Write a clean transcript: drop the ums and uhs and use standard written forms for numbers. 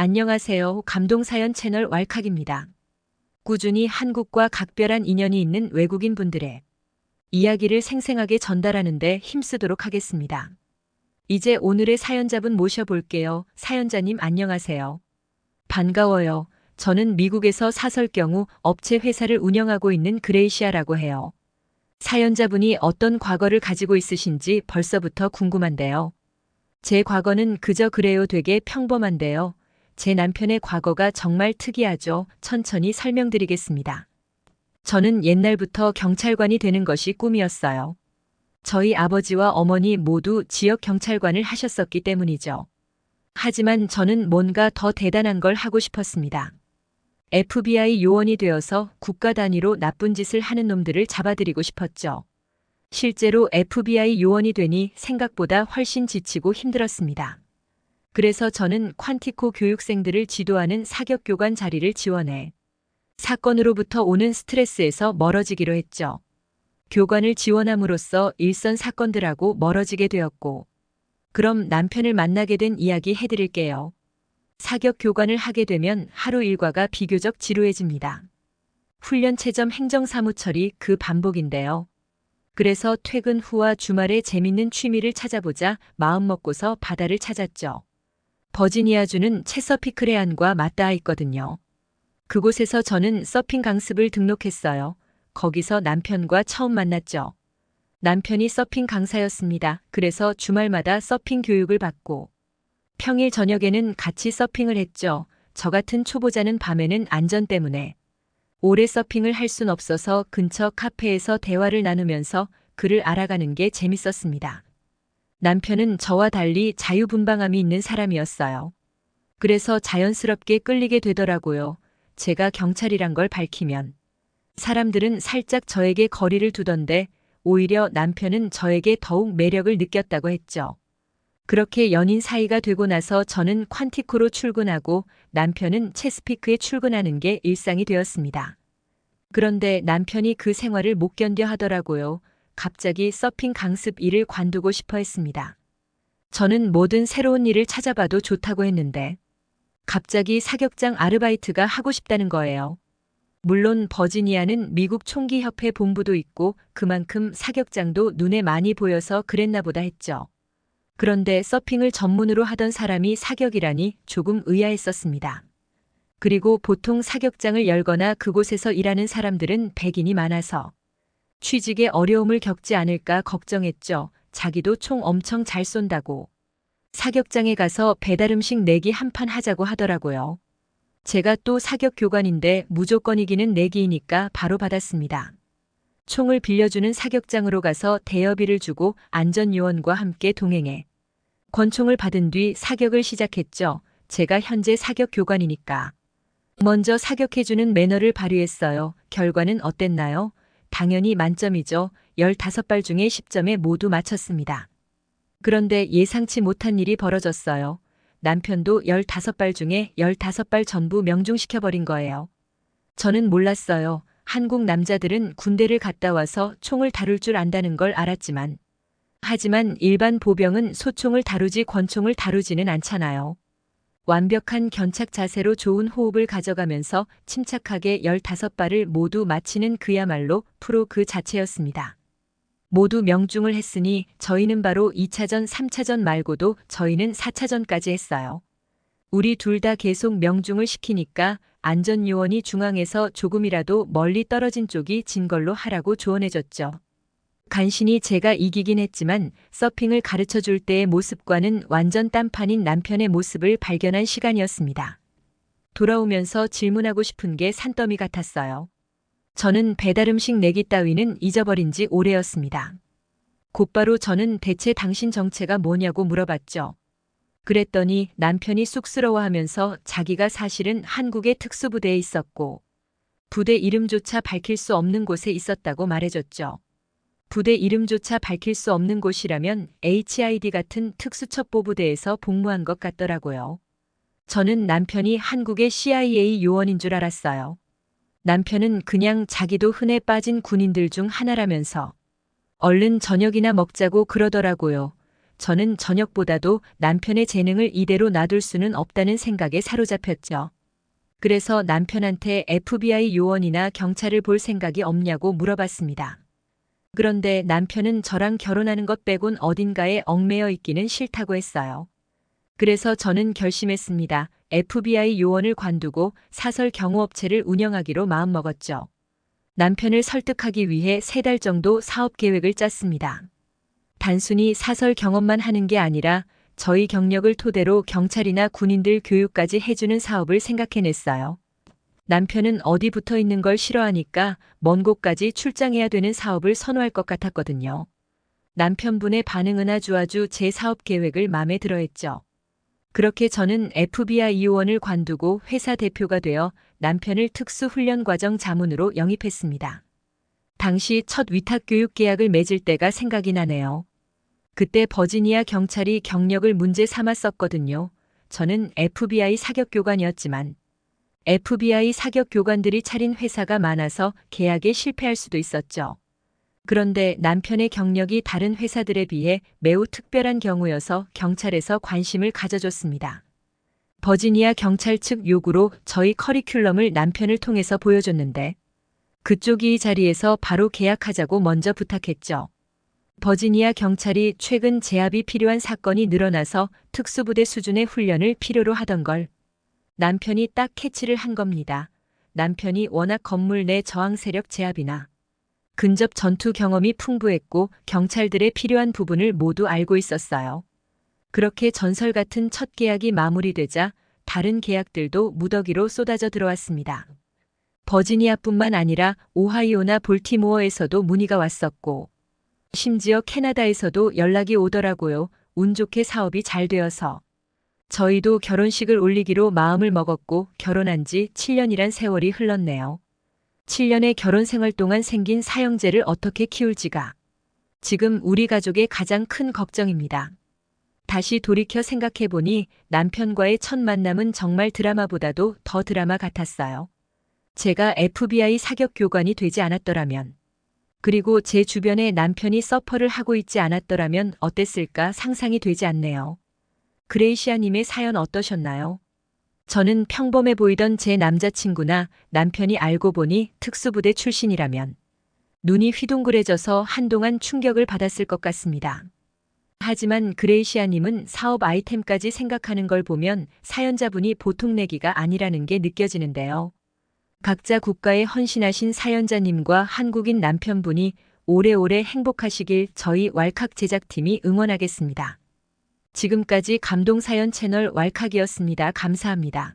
안녕하세요. 감동사연 채널 왈칵입니다. 꾸준히 한국과 각별한 인연이 있는 외국인 분들의 이야기를 생생하게 전달하는데 힘쓰도록 하겠습니다. 이제 오늘의 사연자분 모셔볼게요. 사연자님 안녕하세요. 반가워요. 저는 미국에서 사설경우 업체 회사를 운영하고 있는 그레이시아라고 해요. 사연자분이 어떤 과거를 가지고 있으신지 벌써부터 궁금한데요. 제 과거는 그저 그래요, 되게 평범한데요. 제 남편의 과거가 정말 특이하죠. 천천히 설명드리겠습니다. 저는 옛날부터 경찰관이 되는 것이 꿈이었어요. 저희 아버지와 어머니 모두 지역 경찰관을 하셨었기 때문이죠. 하지만 저는 뭔가 더 대단한 걸 하고 싶었습니다. FBI 요원이 되어서 국가 단위로 나쁜 짓을 하는 놈들을 잡아들이고 싶었죠. 실제로 FBI 요원이 되니 생각보다 훨씬 지치고 힘들었습니다. 그래서 저는 퀀티코 교육생들을 지도하는 사격교관 자리를 지원해 사건으로부터 오는 스트레스에서 멀어지기로 했죠. 교관을 지원함으로써 일선 사건들하고 멀어지게 되었고, 그럼 남편을 만나게 된 이야기 해드릴게요. 사격교관을 하게 되면 하루 일과가 비교적 지루해집니다. 훈련 체점 행정사무 처리 그 반복인데요. 그래서 퇴근 후와 주말에 재밌는 취미를 찾아보자 마음먹고서 바다를 찾았죠. 버지니아주는 체서피크 해안과 맞닿아 있거든요. 그곳에서 저는 서핑 강습을 등록했어요. 거기서 남편과 처음 만났죠. 남편이 서핑 강사였습니다. 그래서 주말마다 서핑 교육을 받고 평일 저녁에는 같이 서핑을 했죠. 저 같은 초보자는 밤에는 안전 때문에 오래 서핑을 할 순 없어서 근처 카페에서 대화를 나누면서 그를 알아가는 게 재밌었습니다. 남편은 저와 달리 자유분방함이 있는 사람이었어요. 그래서 자연스럽게 끌리게 되더라고요. 제가 경찰이란 걸 밝히면. 사람들은 살짝 저에게 거리를 두던데 오히려 남편은 저에게 더욱 매력을 느꼈다고 했죠. 그렇게 연인 사이가 되고 나서 저는 퀀티코로 출근하고 남편은 체스피크에 출근하는 게 일상이 되었습니다. 그런데 남편이 그 생활을 못 견뎌 하더라고요. 갑자기 서핑 강습 일을 관두고 싶어 했습니다. 저는 뭐든 새로운 일을 찾아봐도 좋다고 했는데 갑자기 사격장 아르바이트가 하고 싶다는 거예요. 물론 버지니아는 미국 총기협회 본부도 있고 그만큼 사격장도 눈에 많이 보여서 그랬나 보다 했죠. 그런데 서핑을 전문으로 하던 사람이 사격이라니 조금 의아했었습니다. 그리고 보통 사격장을 열거나 그곳에서 일하는 사람들은 백인이 많아서 취직에 어려움을 겪지 않을까 걱정했죠. 자기도 총 엄청 잘 쏜다고. 사격장에 가서 배달음식 내기 한 판 하자고 하더라고요. 제가 또 사격 교관인데 무조건 이기는 내기이니까 바로 받았습니다. 총을 빌려주는 사격장으로 가서 대여비를 주고 안전요원과 함께 동행해 권총을 받은 뒤 사격을 시작했죠. 제가 현재 사격 교관이니까. 먼저 사격해주는 매너를 발휘했어요. 결과는 어땠나요? 당연히 만점이죠. 15발 중에 10점에 모두 맞췄습니다. 그런데 예상치 못한 일이 벌어졌어요. 남편도 15발 중에 15발 전부 명중시켜버린 거예요. 저는 몰랐어요. 한국 남자들은 군대를 갔다 와서 총을 다룰 줄 안다는 걸 알았지만 하지만 일반 보병은 소총을 다루지 권총을 다루지는 않잖아요. 완벽한 견착 자세로 좋은 호흡을 가져가면서 침착하게 15발을 모두 마치는 그야말로 프로 그 자체였습니다. 모두 명중을 했으니 저희는 바로 2차전, 3차전 말고도 저희는 4차전까지 했어요. 우리 둘 다 계속 명중을 시키니까 안전요원이 중앙에서 조금이라도 멀리 떨어진 쪽이 진 걸로 하라고 조언해줬죠. 간신히 제가 이기긴 했지만 서핑을 가르쳐 줄 때의 모습과는 완전 딴판인 남편의 모습을 발견한 시간이었습니다. 돌아오면서 질문하고 싶은 게 산더미 같았어요. 저는 배달음식 내기 따위는 잊어버린 지 오래였습니다. 곧바로 저는 대체 당신 정체가 뭐냐고 물어봤죠. 그랬더니 남편이 쑥스러워하면서 자기가 사실은 한국의 특수부대에 있었고 부대 이름조차 밝힐 수 없는 곳에 있었다고 말해줬죠. 부대 이름조차 밝힐 수 없는 곳이라면 HID 같은 특수첩보부대에서 복무한 것 같더라고요. 저는 남편이 한국의 CIA 요원인 줄 알았어요. 남편은 그냥 자기도 흔해 빠진 군인들 중 하나라면서 얼른 저녁이나 먹자고 그러더라고요. 저는 저녁보다도 남편의 재능을 이대로 놔둘 수는 없다는 생각에 사로잡혔죠. 그래서 남편한테 FBI 요원이나 경찰을 볼 생각이 없냐고 물어봤습니다. 그런데 남편은 저랑 결혼하는 것 빼곤 어딘가에 얽매여 있기는 싫다고 했어요. 그래서 저는 결심했습니다. FBI 요원을 관두고 사설 경호업체를 운영하기로 마음먹었죠. 남편을 설득하기 위해 3달 정도 사업 계획을 짰습니다. 단순히 사설 경험만 하는 게 아니라 저희 경력을 토대로 경찰이나 군인들 교육까지 해주는 사업을 생각해냈어요. 남편은 어디 붙어 있는 걸 싫어하니까 먼 곳까지 출장해야 되는 사업을 선호할 것 같았거든요. 남편분의 반응은 아주 제 사업 계획을 마음에 들어했죠. 그렇게 저는 FBI 요원을 관두고 회사 대표가 되어 남편을 특수훈련과정 자문으로 영입했습니다. 당시 첫 위탁교육 계약을 맺을 때가 생각이 나네요. 그때 버지니아 경찰이 경력을 문제 삼았었거든요. 저는 FBI 사격교관이었지만 FBI 사격교관들이 차린 회사가 많아서 계약에 실패할 수도 있었죠. 그런데 남편의 경력이 다른 회사들에 비해 매우 특별한 경우여서 경찰에서 관심을 가져줬습니다. 버지니아 경찰 측 요구로 저희 커리큘럼을 남편을 통해서 보여줬는데 그쪽이 이 자리에서 바로 계약하자고 먼저 부탁했죠. 버지니아 경찰이 최근 재합이 필요한 사건이 늘어나서 특수부대 수준의 훈련을 필요로 하던 걸 남편이 딱 캐치를 한 겁니다. 남편이 워낙 건물 내 저항 세력 제압이나 근접 전투 경험이 풍부했고 경찰들의 필요한 부분을 모두 알고 있었어요. 그렇게 전설 같은 첫 계약이 마무리되자 다른 계약들도 무더기로 쏟아져 들어왔습니다. 버지니아뿐만 아니라 오하이오나 볼티모어에서도 문의가 왔었고 심지어 캐나다에서도 연락이 오더라고요. 운 좋게 사업이 잘 되어서. 저희도 결혼식을 올리기로 마음을 먹었고 결혼한 지 7년이란 세월이 흘렀네요. 7년의 결혼 생활 동안 생긴 사형제를 어떻게 키울지가 지금 우리 가족의 가장 큰 걱정입니다. 다시 돌이켜 생각해보니 남편과의 첫 만남은 정말 드라마보다도 더 드라마 같았어요. 제가 FBI 사격교관이 되지 않았더라면, 그리고 제 주변에 남편이 서퍼를 하고 있지 않았더라면 어땠을까 상상이 되지 않네요. 그레이시아님의 사연 어떠셨나요? 저는 평범해 보이던 제 남자친구나 남편이 알고 보니 특수부대 출신이라면 눈이 휘둥그레져서 한동안 충격을 받았을 것 같습니다. 하지만 그레이시아님은 사업 아이템까지 생각하는 걸 보면 사연자분이 보통 내기가 아니라는 게 느껴지는데요. 각자 국가에 헌신하신 사연자님과 한국인 남편분이 오래오래 행복하시길 저희 왈칵 제작팀이 응원하겠습니다. 지금까지 감동사연 채널 왈칵이었습니다. 감사합니다.